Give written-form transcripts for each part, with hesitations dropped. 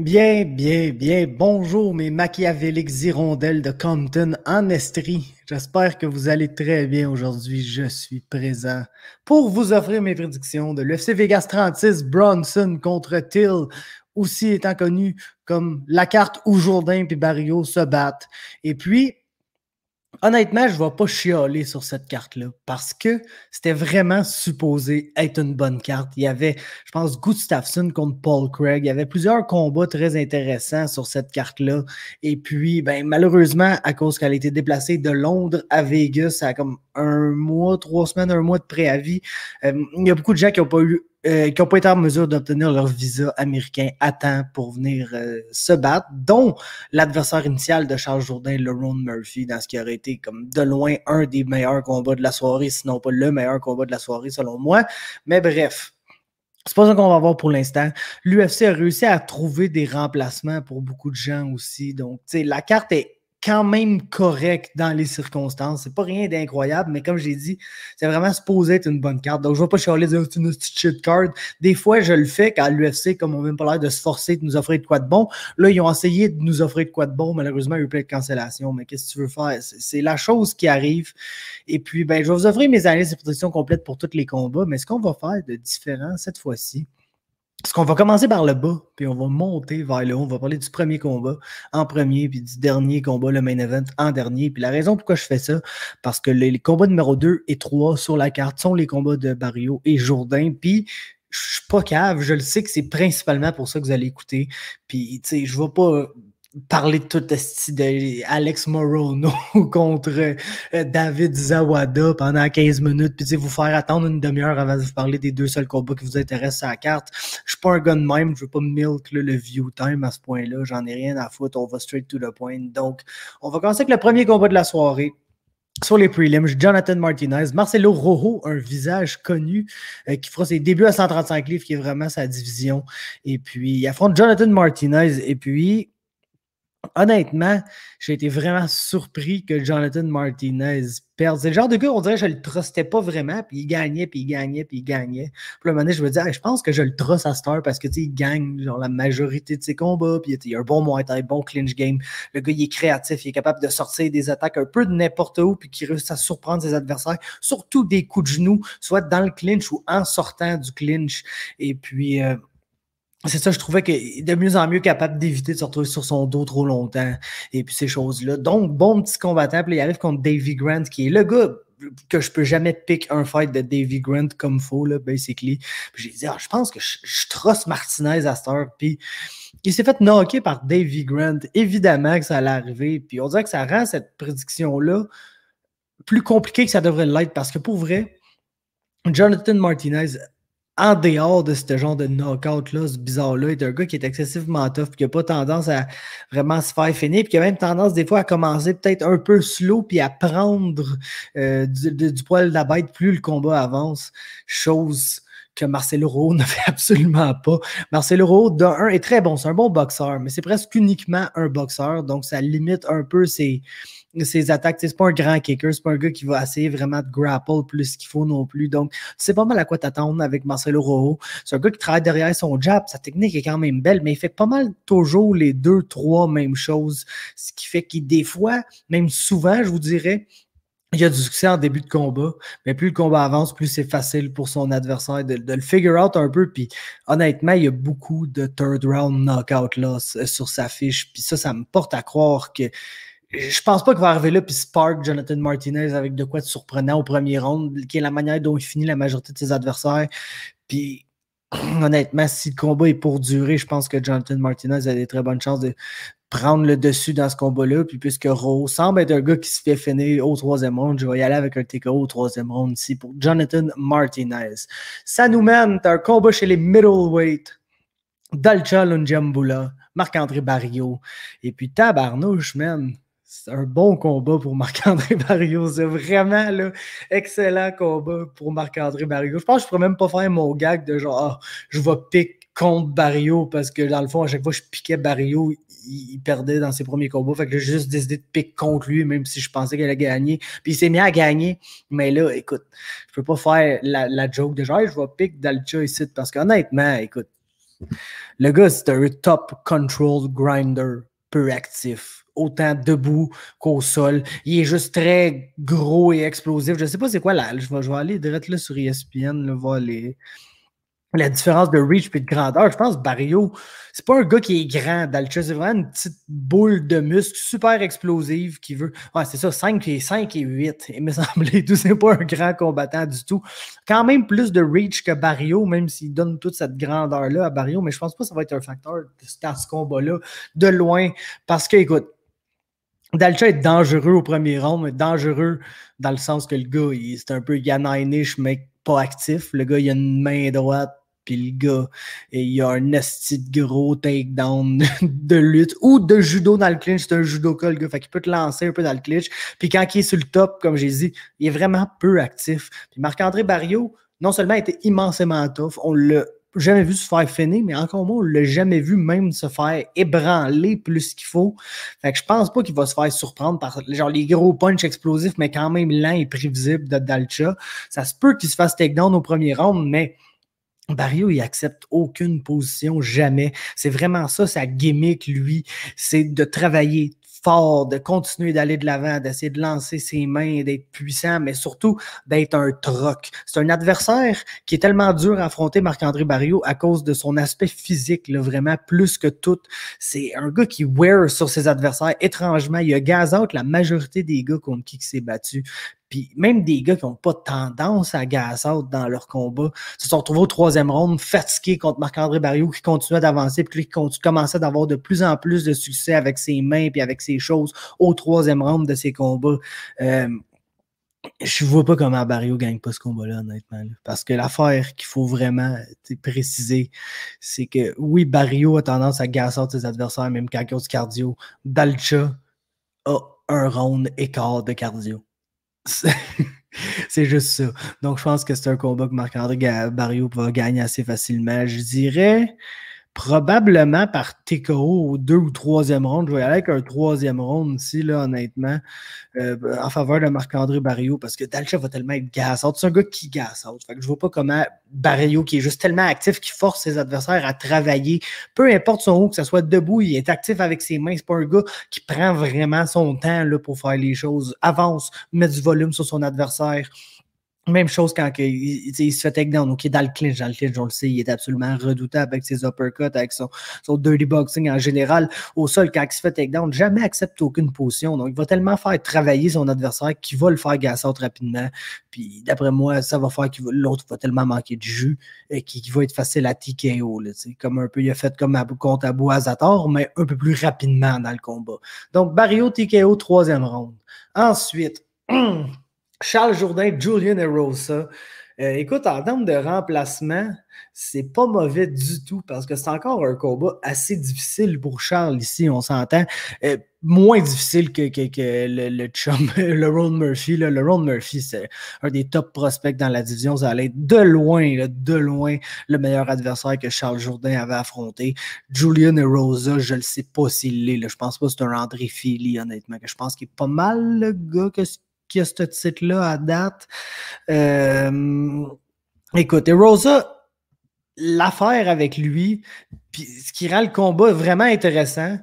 Bien, bien, bien. Bonjour, mes machiavéliques hirondelles de Compton en Estrie. J'espère que vous allez très bien aujourd'hui. Je suis présent pour vous offrir mes prédictions de l'UFC Vegas 36, Bronson contre Till, aussi étant connu comme la carte où Jourdain et Barrio se battent. Et puis, honnêtement, je ne vais pas chialer sur cette carte-là parce que c'était vraiment supposé être une bonne carte. Il y avait, je pense, Gustafsson contre Paul Craig. Il y avait plusieurs combats très intéressants sur cette carte-là. Et puis, ben, malheureusement, à cause qu'elle a été déplacée de Londres à Vegas, ça a comme un mois, 3 semaines, un mois de préavis. Il y a beaucoup de gens qui n'ont pas eu qui n'ont pas été en mesure d'obtenir leur visa américain à temps pour venir se battre, dont l'adversaire initial de Charles Jourdain, Lerone Murphy, dans ce qui aurait été comme de loin un des meilleurs combats de la soirée, sinon pas le meilleur combat de la soirée selon moi. Mais bref, c'est pas ça qu'on va voir pour l'instant. L'UFC a réussi à trouver des remplacements pour beaucoup de gens aussi. Donc, tu sais, la carte est quand même correcte dans les circonstances. C'est pas rien d'incroyable, mais comme j'ai dit, c'est vraiment supposé être une bonne carte. Donc, je vais pas chialer dire c'est une petite shit card. Des fois, je le fais quand l'UFC, comme on n'a même pas l'air de se forcer de nous offrir de quoi de bon. Là, ils ont essayé de nous offrir de quoi de bon. Malheureusement, il y a eu plein de cancellations. Mais qu'est-ce que tu veux faire? C'est la chose qui arrive. Et puis, ben, je vais vous offrir mes analyses et prédictions complètes pour tous les combats. Mais ce qu'on va faire de différent cette fois-ci, c'est qu'on va commencer par le bas, puis on va monter vers le haut. On va parler du premier combat en premier, puis du dernier combat, le main event, en dernier. Puis la raison pourquoi je fais ça, parce que les combats numéro 2 et 3 sur la carte sont les combats de Barrio et Jourdain. Puis je suis pas cave, je le sais que c'est principalement pour ça que vous allez écouter. Puis, tu sais, je vais pas parler de tout ce de Alex Morono contre David Zawada pendant 15 minutes, puis vous faire attendre une demi-heure avant de vous parler des deux seuls combats qui vous intéressent à la carte. Je suis pas un gars de même, je veux pas milk le view time à ce point-là, j'en ai rien à foutre, on va straight to the point. Donc, on va commencer avec le premier combat de la soirée. Sur les prelims, Jonathan Martinez, Marcelo Rojo, un visage connu qui fera ses débuts à 135 livres, qui est vraiment sa division. Et puis, il affronte Jonathan Martinez. Et puis, honnêtement, j'ai été vraiment surpris que Jonathan Martinez perde. C'est le genre de gars, on dirait que je le trustais pas vraiment, puis il gagnait, puis il gagnait, puis il gagnait. Puis à un moment donné, je me disais, hey, je pense que je le truste à cette heure parce que il gagne genre, la majorité de ses combats, puis il a un bon Muay Thai, un bon clinch game. Le gars, il est créatif, il est capable de sortir des attaques un peu de n'importe où, puis qui réussit à surprendre ses adversaires, surtout des coups de genoux, soit dans le clinch ou en sortant du clinch. Et puis, c'est ça, je trouvais qu'il est de mieux en mieux capable d'éviter de se retrouver sur son dos trop longtemps et puis ces choses-là. Donc, bon petit combattant. Puis il arrive contre Davy Grant, qui est le gars que je peux jamais pick un fight de Davy Grant comme faux, là, basically. Puis j'ai dit, je pense que je trosse Martinez à cette heure. Puis il s'est fait knocker par Davy Grant. Évidemment que ça allait arriver. Puis on dirait que ça rend cette prédiction-là plus compliquée que ça devrait l'être parce que pour vrai, Jonathan Martinez, en dehors de ce genre de knockout-là, ce bizarre-là, est un gars qui est excessivement tough, puis qui n'a pas tendance à vraiment se faire finir, puis qui a même tendance des fois à commencer peut-être un peu slow, puis à prendre du poil de la bête plus le combat avance, chose que Marcelo Rojo ne fait absolument pas. Marcelo Rojo, d'un, est très bon, c'est un bon boxeur, mais c'est presque uniquement un boxeur, donc ça limite un peu ses attaques. C'est pas un grand kicker, c'est pas un gars qui va essayer vraiment de grapple plus qu'il faut non plus. Donc, tu sais pas mal à quoi t'attendre avec Marcelo Rojo. C'est un gars qui travaille derrière son jab. Sa technique est quand même belle, mais il fait pas mal toujours les 2, 3 mêmes choses. Ce qui fait qu'il, des fois, même souvent, je vous dirais, il y a du succès en début de combat, mais plus le combat avance, plus c'est facile pour son adversaire de le figure out un peu. Puis honnêtement, il y a beaucoup de third round knockout là sur sa fiche. Puis ça me porte à croire que je pense pas qu'il va arriver là puis spark Jonathan Martinez avec de quoi de surprenant au premier round, qui est la manière dont il finit la majorité de ses adversaires. Puis honnêtement, si le combat est pour durer, je pense que Jonathan Martinez a des très bonnes chances de prendre le dessus dans ce combat-là. Puis puisque Raw semble être un gars qui se fait finir au troisième round, je vais y aller avec un TKO au troisième round ici pour Jonathan Martinez. Ça nous mène à un combat chez les middleweight. Dalcha Lungiambula, Marc-André Barrios. Et puis tabarnouche, man. C'est un bon combat pour Marc-André Barrios. C'est vraiment là, excellent combat pour Marc-André Barrios. Je pense que je pourrais même pas faire mon gag de genre, je vais pick contre Barrios parce que dans le fond, à chaque fois que je piquais Barrios, il perdait dans ses premiers combats. Fait que j'ai juste décidé de pick contre lui, même si je pensais qu'elle allait gagner. Puis il s'est mis à gagner. Mais là, écoute, je peux pas faire la joke de genre, je vais pick Dalcha ici parce qu'honnêtement, écoute, Le gars, c'est un top control grinder, peu actif. Autant debout qu'au sol. Il est juste très gros et explosif. Je sais pas c'est quoi là. Je vais aller direct là sur ESPN, là, voir la différence de reach et de grandeur. Je pense que Barrio, c'est pas un gars qui est grand, Dalcha. C'est vraiment une petite boule de muscle super explosive qui veut. Ouais, c'est ça, 5 et 8. Il me semblait tout. C'est pas un grand combattant du tout. Quand même plus de reach que Barrio, même s'il donne toute cette grandeur-là à Barrio, mais je pense pas que ça va être un facteur dans ce combat-là de loin. Parce que, écoute, Dalcha est dangereux au premier round, mais dangereux dans le sens que le gars, c'est un peu Yannish, mais pas actif. Le gars, il a une main droite, puis le gars, il a un esti de gros takedown de lutte ou de judo dans le clinch. C'est un judoka, le gars. Fait qu'il peut te lancer un peu dans le clinch. Puis quand il est sur le top, comme j'ai dit, il est vraiment peu actif. Puis Marc-André Barriault, non seulement était immensément tough, on l'a jamais vu se faire finir, mais encore moins, on l'a jamais vu même se faire ébranler plus qu'il faut. Fait que je pense pas qu'il va se faire surprendre par genre les gros punchs explosifs, mais quand même lents et prévisibles de Dalcha. Ça se peut qu'il se fasse takedown au premier round, mais Barrio, il accepte aucune position, jamais. C'est vraiment ça, sa gimmick, lui, c'est de travailler fort, de continuer d'aller de l'avant, d'essayer de lancer ses mains, d'être puissant, mais surtout d'être un troc. C'est un adversaire qui est tellement dur à affronter, Marc-André Barrio, à cause de son aspect physique, là, vraiment plus que tout. C'est un gars qui wear sur ses adversaires. Étrangement, il a gaz out la majorité des gars contre qui il s'est battu. Puis même des gars qui n'ont pas tendance à gas out dans leur combat se sont retrouvés au troisième round fatigués contre Marc-André Barriault qui continuait d'avancer puis qui commençait d'avoir de plus en plus de succès avec ses mains puis avec ses choses au troisième round de ses combats. Je vois pas comment Barriault gagne pas ce combat-là, honnêtement. Là. Parce que l'affaire qu'il faut vraiment préciser, c'est que oui, Barriault a tendance à gas out ses adversaires, même quand il a du cardio. Dalcha a un round écart de cardio. C'est juste ça. Donc, je pense que c'est un combat que Marc-André Barriault va gagner assez facilement. Je dirais probablement par TKO au 2 ou 3e round. Je vais y aller avec un 3e round ici, là, honnêtement, en faveur de Marc-André Barriault parce que Dalcha va tellement être gas-out. C'est un gars qui gas-out. Fait que je vois pas comment Barriault, qui est juste tellement actif, qui force ses adversaires à travailler. Peu importe son haut, que ce soit debout, il est actif avec ses mains. C'est pas un gars qui prend vraiment son temps là, pour faire les choses. Avance, met du volume sur son adversaire. Même chose quand il se fait takedown, donc il est dans le clinch, on le sait, il est absolument redoutable avec ses uppercuts, avec son dirty boxing en général. Au sol, quand il se fait takedown, jamais accepte aucune position. Donc, il va tellement faire travailler son adversaire qu'il va le faire gasser rapidement. Puis, d'après moi, ça va faire que l'autre va tellement manquer de jus qu'il va être facile à TKO. Là, comme un peu, il a fait comme contre Abou Azator, mais un peu plus rapidement dans le combat. Donc, Barriault TKO, 3e round. Ensuite, Charles Jourdain, Julian Erosa. Écoute, en termes de remplacement, c'est pas mauvais du tout parce que c'est encore un combat assez difficile pour Charles ici, on s'entend. Moins difficile que le chum, le Ron Murphy. Là. Le Ron Murphy, c'est un des top prospects dans la division. Ça allait être de loin le meilleur adversaire que Charles Jourdain avait affronté. Julian Erosa, je ne sais pas s'il l'est. Là. Je pense pas que c'est un André Fili, honnêtement. Je pense qu'il est pas mal le gars qui a ce titre-là à date. Écoute, Erosa, l'affaire avec lui, puis ce qui rend le combat vraiment intéressant,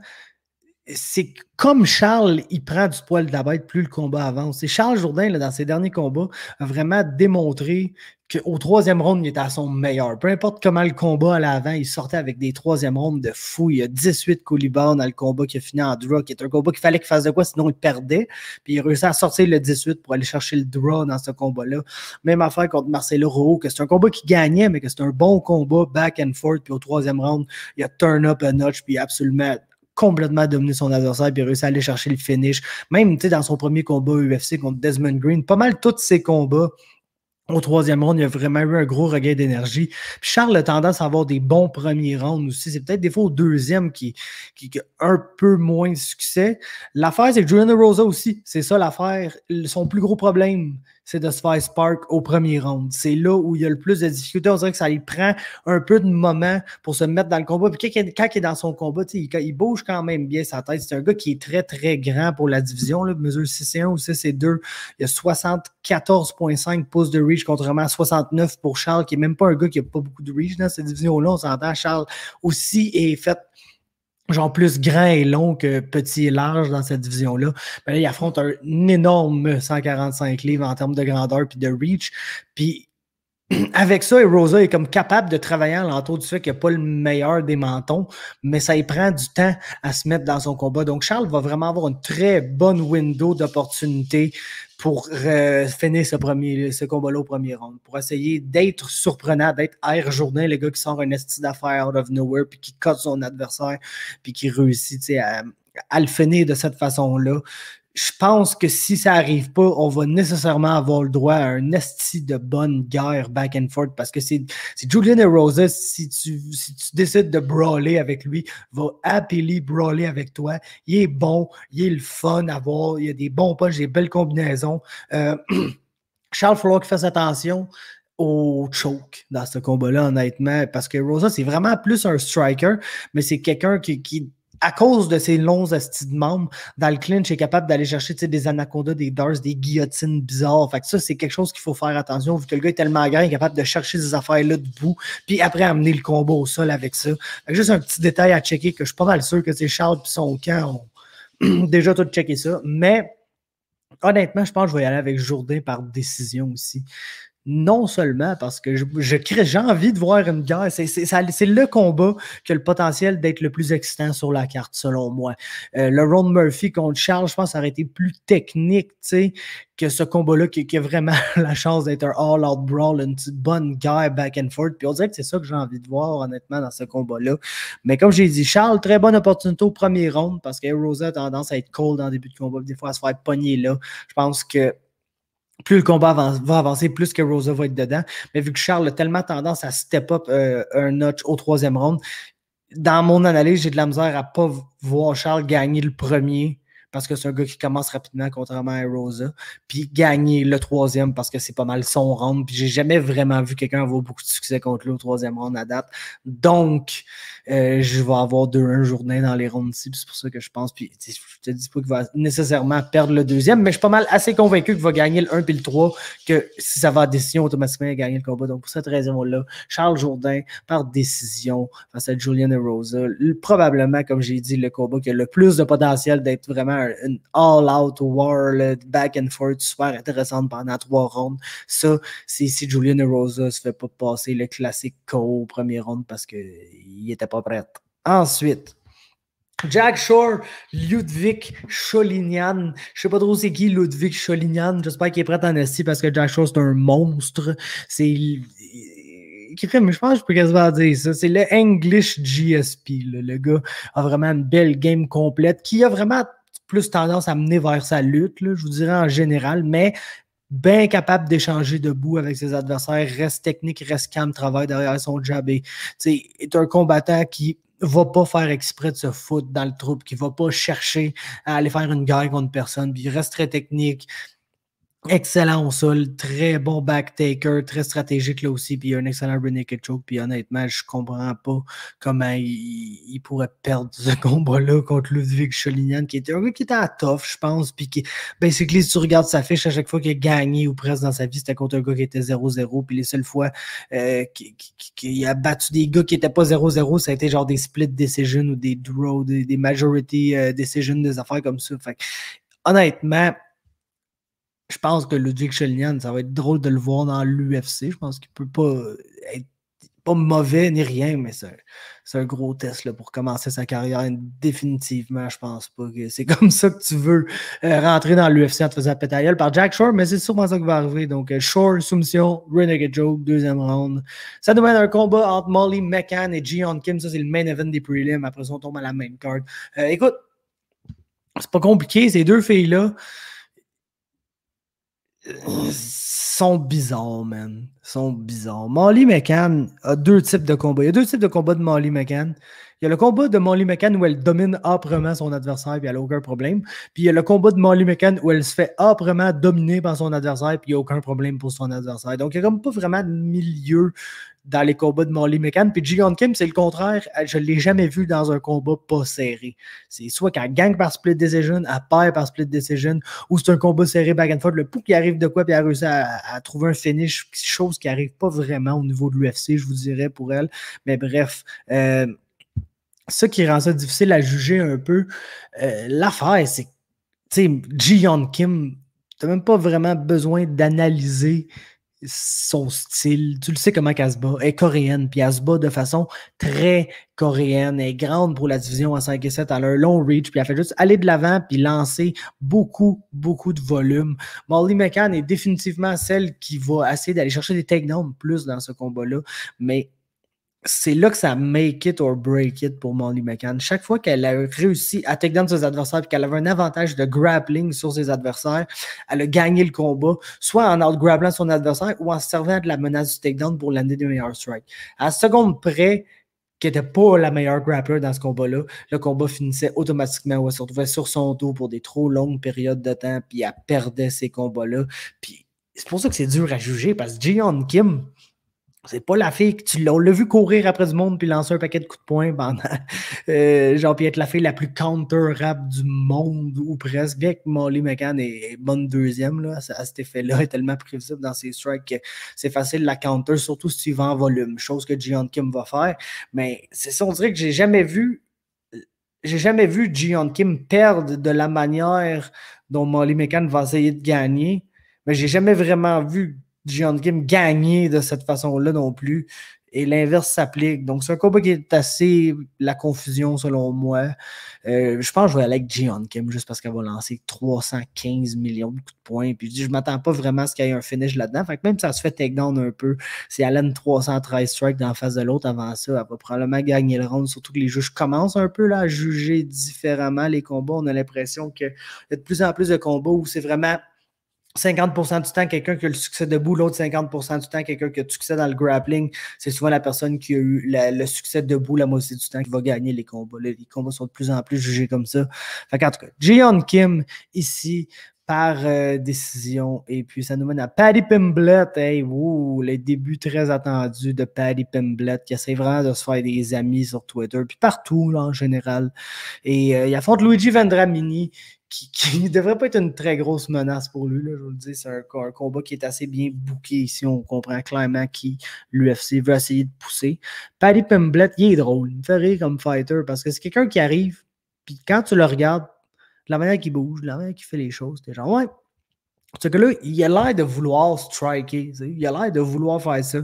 c'est que comme Charles, il prend du poil de la bête, plus le combat avance. Et Charles Jourdain, là, dans ses derniers combats, a vraiment démontré qu'au 3e round, il était à son meilleur. Peu importe comment le combat allait avant, il sortait avec des 3e rounds de fou. Il y a 18 coups-libres dans le combat qui a fini en draw, qui est un combat qu'il fallait qu'il fasse de quoi, sinon il perdait. Puis il réussit à sortir le 18 pour aller chercher le draw dans ce combat-là. Même affaire contre Marcelo Rojo, que c'est un combat qui gagnait, mais que c'est un bon combat back and forth. Puis au 3e round, il a turn up a notch, puis absolument complètement dominé son adversaire puis réussi à aller chercher le finish. Même dans son premier combat UFC contre Desmond Green, pas mal tous ses combats au 3e round, il a vraiment eu un gros regain d'énergie. Puis Charles a tendance à avoir des bons premiers rounds aussi. C'est peut-être des fois au 2e qui a un peu moins de succès. L'affaire, c'est que Julian Erosa aussi, c'est ça l'affaire. Son plus gros problème, c'est de se faire spark au premier round. C'est là où il y a le plus de difficultés. On dirait que ça lui prend un peu de moment pour se mettre dans le combat. Puis quand il est dans son combat, il bouge quand même bien sa tête. C'est un gars qui est très, très grand pour la division. Là, mesure 6'1 ou 6'2. Il a 74,5 pouces de reach, contrairement à 69 pour Charles, qui n'est même pas un gars qui n'a pas beaucoup de reach dans cette division-là. On s'entend, Charles aussi est fait genre plus grand et long que petit et large dans cette division-là. Ben là, il affronte un énorme 145 livres en termes de grandeur puis de reach. Puis avec ça, Rosa est comme capable de travailler alentour du fait qu'il n'a pas le meilleur des mentons, mais ça y prend du temps à se mettre dans son combat. Donc, Charles va vraiment avoir une très bonne window d'opportunité pour finir ce combat-là au premier round, pour essayer d'être surprenant, d'être Air Jourdain, le gars qui sort un esti d'affaires out of nowhere, puis qui cote son adversaire, puis qui réussit à le finir de cette façon-là. Je pense que si ça n'arrive pas, on va nécessairement avoir le droit à un esti de bonne guerre back and forth parce que c'est Julian Erosa, si tu décides de brawler avec lui, va happily brawler avec toi. Il est bon, il est le fun à voir, il y a des bons punches, des belles combinaisons. Charles, il faut qu'il fasse attention au choke dans ce combat-là, honnêtement, parce que Rosa, c'est vraiment plus un striker, mais c'est quelqu'un qui à cause de ses longs astis de membres, dans le clinch, est capable d'aller chercher des anacondas, des darts, des guillotines bizarres. Fait que ça, c'est quelque chose qu'il faut faire attention, vu que le gars est tellement grand, il est capable de chercher ces affaires-là debout, puis après amener le combat au sol avec ça. Fait que juste un petit détail à checker, que je suis pas mal sûr que c'est Charles et son camp ont déjà tout checké ça. Mais honnêtement, je pense que je vais y aller avec Jourdain par décision aussi. Non seulement parce que j'ai envie de voir une guerre. C'est le combat qui a le potentiel d'être le plus excitant sur la carte, selon moi. Le Ron Murphy contre Charles, je pense que ça aurait été plus technique, que ce combat-là qui a vraiment la chance d'être un all-out brawl, une petite bonne guerre back and forth. Puis on dirait que c'est ça que j'ai envie de voir, honnêtement, dans ce combat-là. Mais comme j'ai dit, Charles, très bonne opportunité au premier round parce que Rosa a tendance à être cold en début de combat, des fois à se faire pogner là. Je pense que plus le combat va avancer, plus que Rosa va être dedans. Mais vu que Charles a tellement tendance à step up un notch au troisième round, dans mon analyse, j'ai de la misère à ne pas voir Charles gagner le premier parce que c'est un gars qui commence rapidement, contrairement à Rosa, puis gagner le troisième parce que c'est pas mal son round, puis j'ai jamais vraiment vu quelqu'un avoir beaucoup de succès contre lui au troisième round à date. Donc, je vais avoir 2-1 Jourdain dans les rounds-ci, puis c'est pour ça que je pense, puis je te dis pas qu'il va nécessairement perdre le deuxième, mais je suis pas mal assez convaincu qu'il va gagner le 1 puis le 3, que si ça va à décision, automatiquement, il va gagner le combat. Donc, pour cette raison-là, Charles Jourdain, par décision, face à Julian Erosa, probablement, comme j'ai dit, le combat qui a le plus de potentiel d'être vraiment une all-out war, back and forth, super intéressante pendant 3 rounds. Ça, c'est si Julian Erosa se fait pas passer le classique KO au premier round parce qu'il était pas prêt. Ensuite, Jack Shore, Ludwig Cholinian. Je sais pas trop c'est qui Ludwig Cholinian. J'espère qu'il est prêt en esti parce que Jack Shore, c'est un monstre. Mais je pense que je peux quasiment dire ça. C'est le English GSP. Là. Le gars a vraiment une belle game complète qui a vraiment plus tendance à mener vers sa lutte, là, je vous dirais en général, mais bien capable d'échanger debout avec ses adversaires, reste technique, reste calme, travaille derrière son jab et est un combattant qui va pas faire exprès de se foutre dans le troupe, qui va pas chercher à aller faire une guerre contre personne, puis il reste très technique. Excellent au sol, très bon back-taker, très stratégique là aussi, puis un excellent rear naked choke, puis honnêtement, je comprends pas comment il pourrait perdre ce combat-là contre Ludwig Cholinian, qui était un gars qui était à tough, je pense, puis qui, basically, si tu regardes sa fiche, à chaque fois qu'il a gagné ou presque dans sa vie, c'était contre un gars qui était 0-0, puis les seules fois qu'il a battu des gars qui étaient pas 0-0, ça a été genre des split decisions ou des draws, des majority decisions, des affaires comme ça, fait honnêtement, je pense que Ludwig Cholinian, ça va être drôle de le voir dans l'UFC. Je pense qu'il peut pas être pas mauvais ni rien, mais c'est un gros test là, pour commencer sa carrière. Définitivement, je pense pas que c'est comme ça que tu veux rentrer dans l'UFC en te faisant péter la gueule par Jack Shore, mais c'est sûrement ça qui va arriver. Donc, Shore, soumission, Renegade Joke, deuxième round. Ça devrait être un combat entre Molly McCann et Ji-Yeon Kim. Ça, c'est le main event des prelims. Après ça, on tombe à la main card. Écoute, c'est pas compliqué, ces deux filles-là sont bizarres, man. Sont bizarres. Molly McCann a deux types de combats. Il y a deux types de combats de Molly McCann. Il y a le combat de Molly McCann où elle domine âprement son adversaire et elle n'a aucun problème. Puis il y a le combat de Molly McCann où elle se fait âprement dominer par son adversaire et il n'y a aucun problème pour son adversaire. Donc il n'y a comme pas vraiment de milieu dans les combats de Molly McCann. Puis Ji Yeon Kim, c'est le contraire. Je ne l'ai jamais vu dans un combat pas serré. C'est soit qu'elle gagne par split decision, elle perd par split decision, ou c'est un combat serré back and forth. Le pou qui arrive de quoi, puis elle a réussi à trouver un finish, chose qui n'arrive pas vraiment au niveau de l'UFC, je vous dirais, pour elle. Mais bref, ça qui rend ça difficile à juger un peu. L'affaire, c'est que, tu sais, Ji Yeon Kim, tu n'as même pas vraiment besoin d'analyser son style. Tu le sais comment elle se bat. Elle est coréenne, puis elle se bat de façon très coréenne. Elle est grande pour la division à 5 et 7. Elle a un long reach, puis elle fait juste aller de l'avant puis lancer beaucoup, beaucoup de volume. Molly McCann est définitivement celle qui va essayer d'aller chercher des takedowns plus dans ce combat-là, mais c'est là que ça make it or break it pour Molly McCann. Chaque fois qu'elle a réussi à take down ses adversaires et qu'elle avait un avantage de grappling sur ses adversaires, elle a gagné le combat, soit en out-grapplant son adversaire ou en se servant de la menace du takedown pour l'amener des meilleurs strikes. À la seconde près, qui n'était pas la meilleure grappler dans ce combat-là, le combat finissait automatiquement où elle se retrouvait sur son dos pour des trop longues périodes de temps, puis elle perdait ces combats-là. Puis c'est pour ça que c'est dur à juger, parce que Ji Yeon Kim, c'est pas la fille que on l'a vu courir après du monde puis lancer un paquet de coups de poing pendant genre puis être la fille la plus counter-rap du monde ou presque. Bien que Molly McCann est bonne deuxième là, à cet effet-là, elle est tellement prévisible dans ses strikes que c'est facile de la counter, surtout si tu vas en volume, chose que Ji Yeon Kim va faire. Mais c'est ça, on dirait que j'ai jamais vu Ji Yeon Kim perdre de la manière dont Molly McCann va essayer de gagner. Mais j'ai jamais vraiment vu Ji Yeon Kim gagner de cette façon-là non plus. Et l'inverse s'applique. Donc, c'est un combat qui est assez la confusion, selon moi. Je pense que je vais aller avec Ji Yeon Kim juste parce qu'elle va lancer 315 millions de coups de poing. Puis, je ne m'attends pas vraiment à ce qu'il y ait un finish là-dedans. Fait que même si ça se fait takedown un peu, si elle a une 313 strikes dans la face de l'autre avant ça, elle va probablement gagner le round. Surtout que les juges commencent un peu là, à juger différemment les combats. On a l'impression qu'il y a de plus en plus de combats où c'est vraiment 50% du temps, quelqu'un qui a le succès debout, l'autre 50% du temps, quelqu'un qui a du succès dans le grappling. C'est souvent la personne qui a eu le succès debout la moitié du temps qui va gagner les combats. Là, les combats sont de plus en plus jugés comme ça. Fait qu'en tout cas, Ji Yeon Kim, ici, par décision. Et puis, ça nous mène à Paddy Pimblett. Hey, les débuts très attendus de Paddy Pimblett, qui essaie vraiment de se faire des amis sur Twitter, puis partout, là, en général. Et il affronte Luigi Vendramini, qui ne devrait pas être une très grosse menace pour lui. Là, je vous le dis, c'est un combat qui est assez bien booké ici. On comprend clairement qui l'UFC veut essayer de pousser. Paddy Pimblett, il est drôle. Il me fait rire comme fighter parce que c'est quelqu'un qui arrive, puis quand tu le regardes, de la manière qu'il bouge, de la manière qu'il fait les choses, t'es genre, ouais. Ce gars-là, il a l'air de vouloir striker. Il a l'air de vouloir faire ça.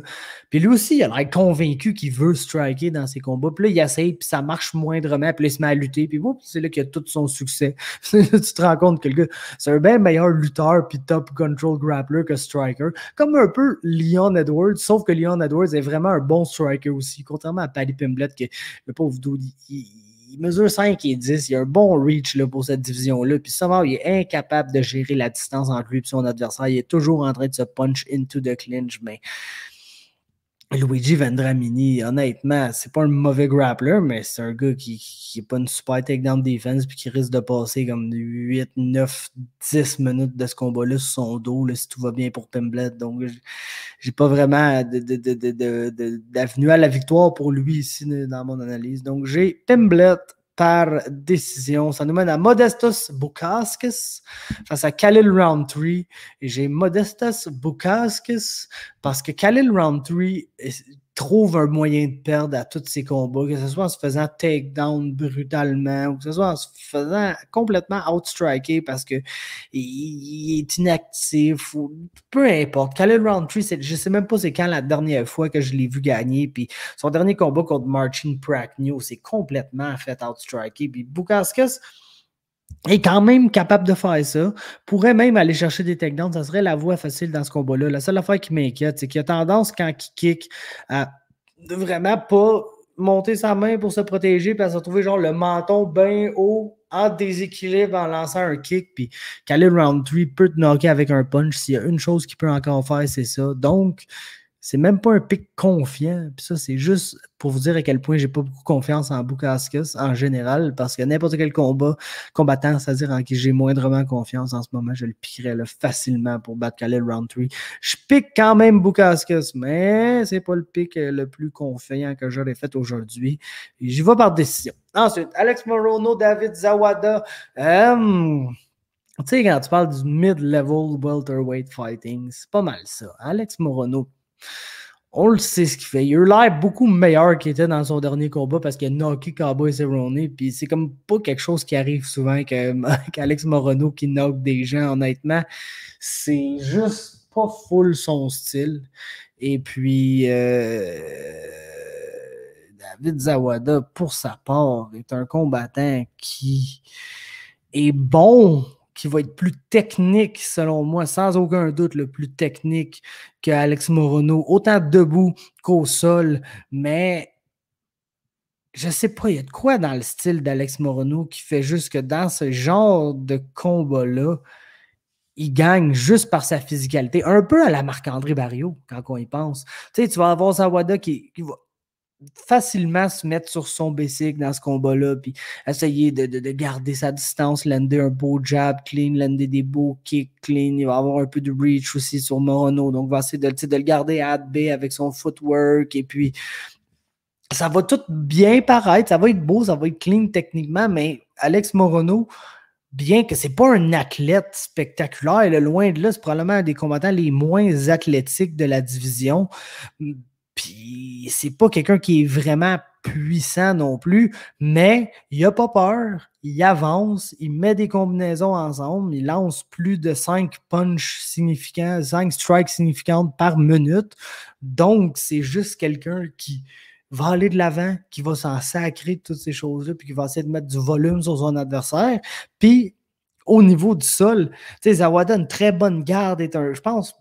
Puis lui aussi, il a l'air convaincu qu'il veut striker dans ses combats. Puis là, il essaye, puis ça marche moindrement. Puis là, il se met à lutter. Puis c'est là qu'il a tout son succès. Tu te rends compte que le gars, c'est un bien meilleur lutteur puis top control grappler que striker. Comme un peu Leon Edwards, sauf que Leon Edwards est vraiment un bon striker aussi. Contrairement à Paddy Pimblett, que le pauvre dude, il mesure 5 et 10, il a un bon reach là, pour cette division-là, puis souvent, il est incapable de gérer la distance entre lui et son adversaire. Il est toujours en train de se punch into the clinch, mais Luigi Vendramini, honnêtement, c'est pas un mauvais grappler, mais c'est un gars qui n'est pas une super takedown defense puis qui risque de passer comme 8, 9, 10 minutes de ce combat-là sur son dos, là, si tout va bien pour Pimblett. Donc, j'ai pas vraiment d'avenue à la victoire pour lui ici dans mon analyse. Donc, j'ai Pimblett par décision. Ça nous mène à Modestas Bukauskas face à Khalil Rountree. Et j'ai Modestas Bukauskas parce que Khalil Rountree trouve un moyen de perdre à tous ses combats, que ce soit en se faisant take-down brutalement ou que ce soit en se faisant complètement outstriker parce qu'il est inactif ou peu importe. Khalil Rountree, je ne sais même pas c'est quand la dernière fois que je l'ai vu gagner, puis son dernier combat contre Marcin Prachnio, c'est complètement fait outstriker. Puis Bukauskas est quand même capable de faire ça, pourrait même aller chercher des takedowns, ça serait la voie facile dans ce combat-là. La seule affaire qui m'inquiète, c'est qu'il a tendance, quand il kick, à vraiment pas monter sa main pour se protéger, puis à se retrouver genre le menton bien haut, en déséquilibre en lançant un kick, puis Khalil Rountree peut te knocker avec un punch. S'il y a une chose qu'il peut encore faire, c'est ça. Donc, C'est même pas un pic confiant. Puis ça, c'est juste pour vous dire à quel point j'ai pas beaucoup confiance en Bukauskas en général, parce que n'importe quel combattant, c'est-à-dire en qui j'ai moindrement confiance en ce moment, je le piquerais là, facilement pour battre Khalil Roundtree. Je pique quand même Bukauskas, mais c'est pas le pic le plus confiant que j'aurais fait aujourd'hui. J'y vais par décision. Ensuite, Alex Morono, David Zawada. Tu sais, quand tu parles du mid-level welterweight fighting, c'est pas mal ça. Alex Morono, on le sait ce qu'il fait. Il a l'air beaucoup meilleur qu'il était dans son dernier combat parce qu'il a knocké Cowboy Cerrone. Puis c'est comme pas quelque chose qui arrive souvent qu'Alex Morono qui knock des gens, honnêtement. C'est juste pas full son style. Et puis, David Zawada, pour sa part, est un combattant qui est bon, qui va être plus technique, selon moi, sans aucun doute, le plus technique qu'Alex Morono, autant debout qu'au sol, mais je sais pas, il y a de quoi dans le style d'Alex Morono qui fait juste que dans ce genre de combat-là, il gagne juste par sa physicalité, un peu à la Marc-André Barriault, quand on y pense. Tu sais, tu vas avoir Zawada qui va facilement se mettre sur son basic dans ce combat-là, puis essayer de garder sa distance, lander un beau jab clean, lander des beaux kicks clean. Il va avoir un peu de reach aussi sur Morono, donc il va essayer de le garder à B avec son footwork, et puis ça va tout bien paraître, ça va être beau, ça va être clean techniquement, mais Alex Morono, bien que c'est pas un athlète spectaculaire, là, loin de là, c'est probablement un des combattants les moins athlétiques de la division. Puis c'est pas quelqu'un qui est vraiment puissant non plus, mais il a pas peur, il avance, il met des combinaisons ensemble, il lance plus de 5 punches significants, 5 strikes significantes par minute. Donc, c'est juste quelqu'un qui va aller de l'avant, qui va s'en sacrer de toutes ces choses-là, puis qui va essayer de mettre du volume sur son adversaire. Puis, au niveau du sol, tu sais, Zawada a une très bonne garde, est je pense,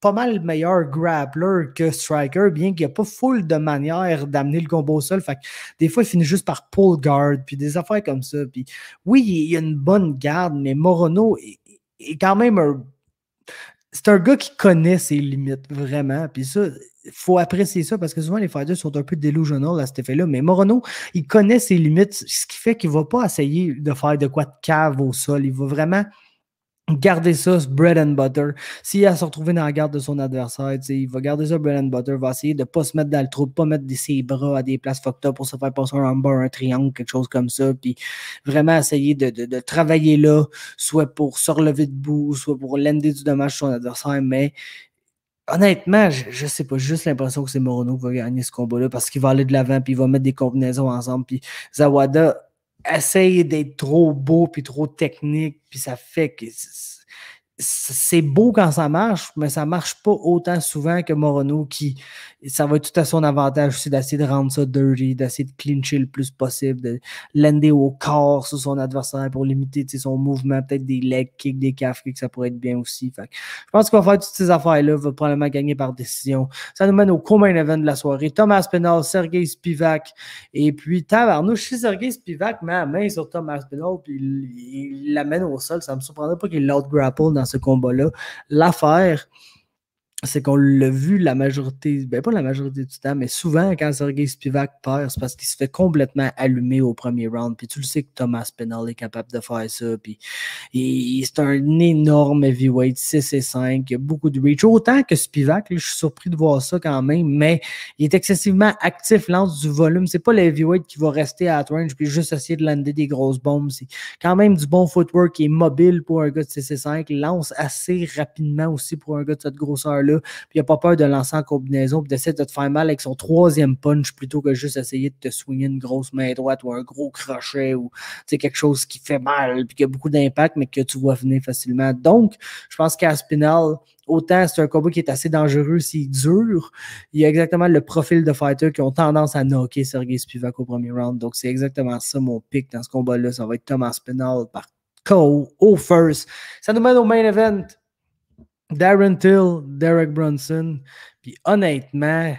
pas mal meilleur grappler que striker, bien qu'il n'y a pas full de manière d'amener le combo au sol. Fait que des fois, il finit juste par pull guard, puis des affaires comme ça. Puis oui, il y a une bonne garde, mais Morono est quand même un... C'est un gars qui connaît ses limites, vraiment. Puis ça, il faut apprécier ça parce que souvent, les fighters sont un peu delusional à cet effet-là. Mais Morono, il connaît ses limites, ce qui fait qu'il ne va pas essayer de faire de quoi de cave au sol. Il va vraiment garder ça, ce bread and butter. S'il a à se retrouver dans la garde de son adversaire, il va garder ça bread and butter, va essayer de ne pas se mettre dans le trou, de ne pas mettre ses bras à des places fucked up pour se faire passer un armbar, un triangle, quelque chose comme ça, puis vraiment essayer de travailler là, soit pour se relever debout, soit pour lander du dommage sur son adversaire, mais honnêtement, je sais pas, j'ai juste l'impression que c'est Morono qui va gagner ce combat-là parce qu'il va aller de l'avant, puis il va mettre des combinaisons ensemble, puis Zawada essaye d'être trop beau puis trop technique, puis ça fait que c'est beau quand ça marche, mais ça marche pas autant souvent que Morono qui, ça va être tout à son avantage aussi d'essayer de rendre ça dirty, d'essayer de clincher le plus possible, de lander au corps sur son adversaire pour limiter son mouvement, peut-être des leg kicks, des calf kicks, ça pourrait être bien aussi. Fait que je pense qu'on va faire toutes ces affaires-là, va probablement gagner par décision. Ça nous mène au co-main event de la soirée. Thomas Penal, Sergey Spivak, et puis tabarnouche, si Sergey Spivak met la main sur Thomas Penal, puis il l'amène au sol, ça me surprendrait pas qu'il l'out-grapple dans ce combat-là. L'affaire, c'est qu'on l'a vu la majorité, ben pas la majorité du temps, mais souvent quand Sergey Spivak perd, c'est parce qu'il se fait complètement allumer au premier round. Puis tu le sais que Thomas Penal est capable de faire ça. Puis c'est un énorme heavyweight, 6-5, il y a beaucoup de reach. Autant que Spivak, là, je suis surpris de voir ça quand même, mais il est excessivement actif, lance du volume. C'est pas le heavyweight qui va rester à range puis juste essayer de lander des grosses bombes. C'est quand même du bon footwork, il est mobile pour un gars de 6-5, il lance assez rapidement aussi pour un gars de cette grosseur-là. Puis il n'a pas peur de lancer en combinaison puis d'essayer de te faire mal avec son troisième punch plutôt que juste essayer de te swinger une grosse main droite ou un gros crochet ou quelque chose qui fait mal puis qui a beaucoup d'impact mais que tu vois venir facilement. Donc, je pense qu'Aspinall, autant c'est un combat qui est assez dangereux, c'est dur, il y a exactement le profil de fighter qui ont tendance à knocker Sergey Spivak au premier round. Donc, c'est exactement ça mon pick dans ce combat-là. Ça va être Thomas Aspinall par KO au first. Ça nous mène au main event. Darren Till, Derek Brunson. Puis honnêtement,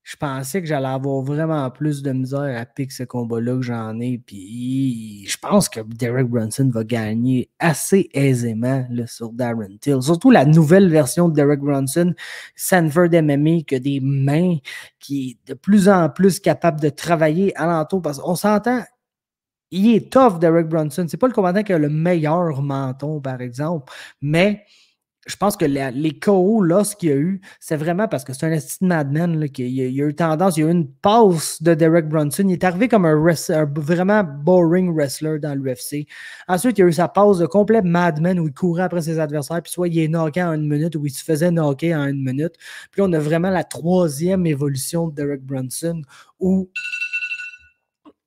Je pensais que j'allais avoir vraiment plus de misère à piquer ce combat-là que j'en ai. Puis je pense que Derek Brunson va gagner assez aisément là, sur Darren Till. Surtout la nouvelle version de Derek Brunson, Sanford MMA, qui a des mains, qui est de plus en plus capable de travailler alentour. Parce qu'on s'entend, il est tough, Derek Brunson. C'est pas le combattant qui a le meilleur menton, par exemple, mais je pense que les KO, là, ce qu'il y a eu, c'est vraiment parce que c'est un esti de madman, là, il a eu tendance, il y a eu une passe de Derek Brunson. Il est arrivé comme un vraiment boring wrestler dans l'UFC. Ensuite, il y a eu sa passe de complet madman où il courait après ses adversaires, puis soit il est knocké en 1 minute ou il se faisait knocker en 1 minute. Puis là, on a vraiment la troisième évolution de Derek Brunson où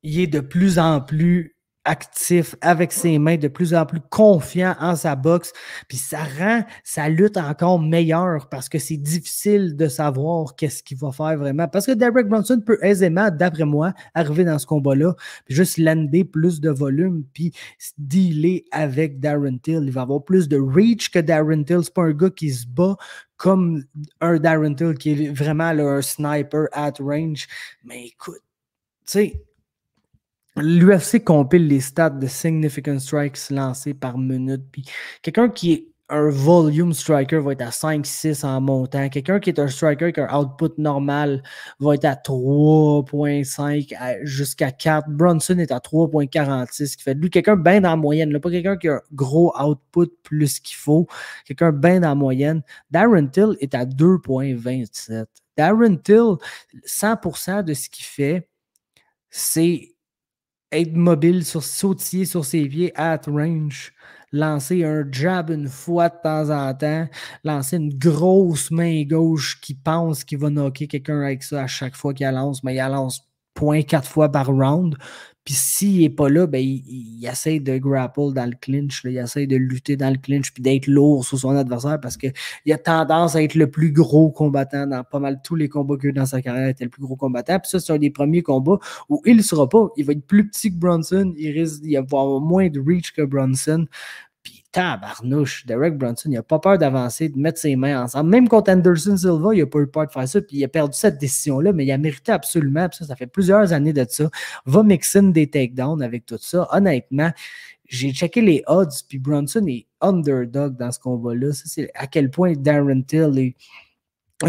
il est de plus en plus actif avec ses mains, de plus en plus confiant en sa boxe, puis ça rend sa lutte encore meilleure parce que c'est difficile de savoir qu'est-ce qu'il va faire vraiment. Parce que Derek Brunson peut aisément, d'après moi, arriver dans ce combat-là, puis juste lander plus de volume, puis dealer avec Darren Till. Il va avoir plus de reach que Darren Till. C'est pas un gars qui se bat comme un Darren Till qui est vraiment là, un sniper at range. Mais écoute, tu sais, l'UFC compile les stats de significant strikes lancés par minute. Puis quelqu'un qui est un volume striker va être à 5-6 en montant. Quelqu'un qui est un striker avec un output normal va être à 3.5 jusqu'à 4. Brunson est à 3.46, qui fait de lui quelqu'un bien dans la moyenne. Là, pas quelqu'un qui a un gros output plus qu'il faut. Quelqu'un bien dans la moyenne. Darren Till est à 2.27. Darren Till, 100% de ce qu'il fait, c'est être mobile, sautiller sur ses pieds at range, lancer un jab une fois de temps en temps, lancer une grosse main gauche qui pense qu'il va knocker quelqu'un avec ça à chaque fois qu'il la lance, mais il la lance 0.4 fois par round. Puis s'il n'est pas là, ben, il essaie de grapple dans le clinch, là, il essaie de lutter dans le clinch puis d'être lourd sur son adversaire parce qu'il a tendance à être le plus gros combattant dans pas mal tous les combats qu'il a eu dans sa carrière. Il était le plus gros combattant. Puis ça, c'est un des premiers combats où il ne sera pas. Il va être plus petit que Brunson. Il va avoir moins de reach que Brunson. Puis tabarnouche, Derek Brunson, il n'a pas peur d'avancer, de mettre ses mains ensemble. Même contre Anderson Silva, il n'a pas eu peur de faire ça. Puis il a perdu cette décision-là, mais il a mérité absolument. Puis ça fait plusieurs années de ça. Va mixer des takedowns avec tout ça. Honnêtement, j'ai checké les odds, puis Brunson est underdog dans ce combat-là. Ça, c'est à quel point Darren Till est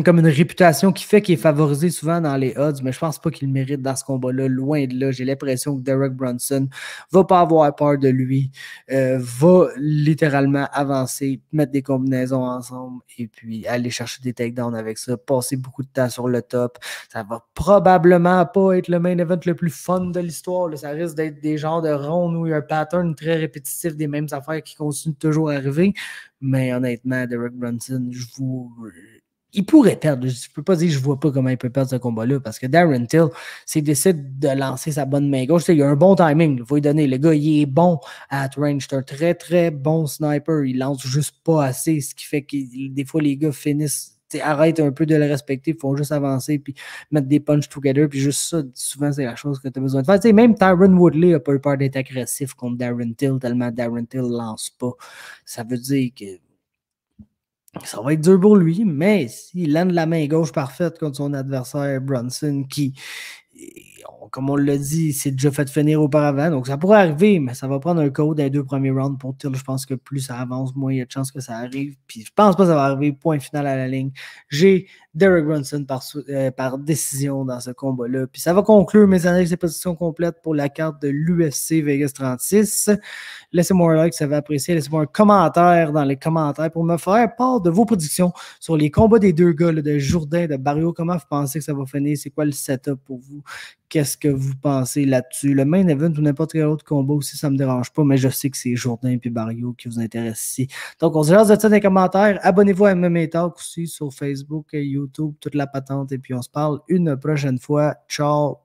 comme une réputation qui fait qu'il est favorisé souvent dans les odds, mais je pense pas qu'il le mérite dans ce combat-là, loin de là. J'ai l'impression que Derek Brunson va pas avoir peur de lui, va littéralement avancer, mettre des combinaisons ensemble et puis aller chercher des takedowns avec ça, passer beaucoup de temps sur le top. Ça va probablement pas être le main event le plus fun de l'histoire, là. Ça risque d'être des genres de rondes où il y a un pattern très répétitif des mêmes affaires qui continuent toujours à arriver, mais honnêtement, Derek Brunson, il pourrait perdre. Je ne peux pas dire que je ne vois pas comment il peut perdre ce combat-là parce que Darren Till, s'il décide de lancer sa bonne main gauche, il a un bon timing. Il faut lui donner. Le gars, il est bon à range. C'est un très, très bon sniper. Il lance juste pas assez, ce qui fait que des fois, les gars finissent. Arrête un peu de le respecter. Ils font juste avancer puis mettre des punch together. Puis juste ça, souvent, c'est la chose que tu as besoin de faire. Même Tyron Woodley n'a pas eu peur d'être agressif contre Darren Till tellement Darren Till ne lance pas. Ça veut dire que ça va être dur pour lui, mais s'il lance la main gauche parfaite contre son adversaire Brunson, qui, comme on l'a dit, s'est déjà fait finir auparavant, donc ça pourrait arriver, mais ça va prendre un code des 2 premiers rounds pour Till. Je pense que plus ça avance, moins il y a de chances que ça arrive. Puis je pense pas que ça va arriver, point final à la ligne. J'ai Derek Brunson par décision dans ce combat-là. Puis ça va conclure mes analyses et positions complètes pour la carte de l'UFC Vegas 36. Laissez-moi un like si vous avez apprécié. Laissez-moi un commentaire dans les commentaires pour me faire part de vos prédictions sur les combats des deux gars, là, de Jourdain, de Barrio. Comment vous pensez que ça va finir? C'est quoi le setup pour vous? Qu'est-ce que vous pensez là-dessus? Le main event ou n'importe quel autre combat aussi, ça ne me dérange pas, mais je sais que c'est Jourdain et Barrio qui vous intéressent ici. Donc, on se lance de ça dans les commentaires. Abonnez-vous à MMA Talk aussi sur Facebook, YouTube, toute la patente. Et puis, on se parle une prochaine fois. Ciao!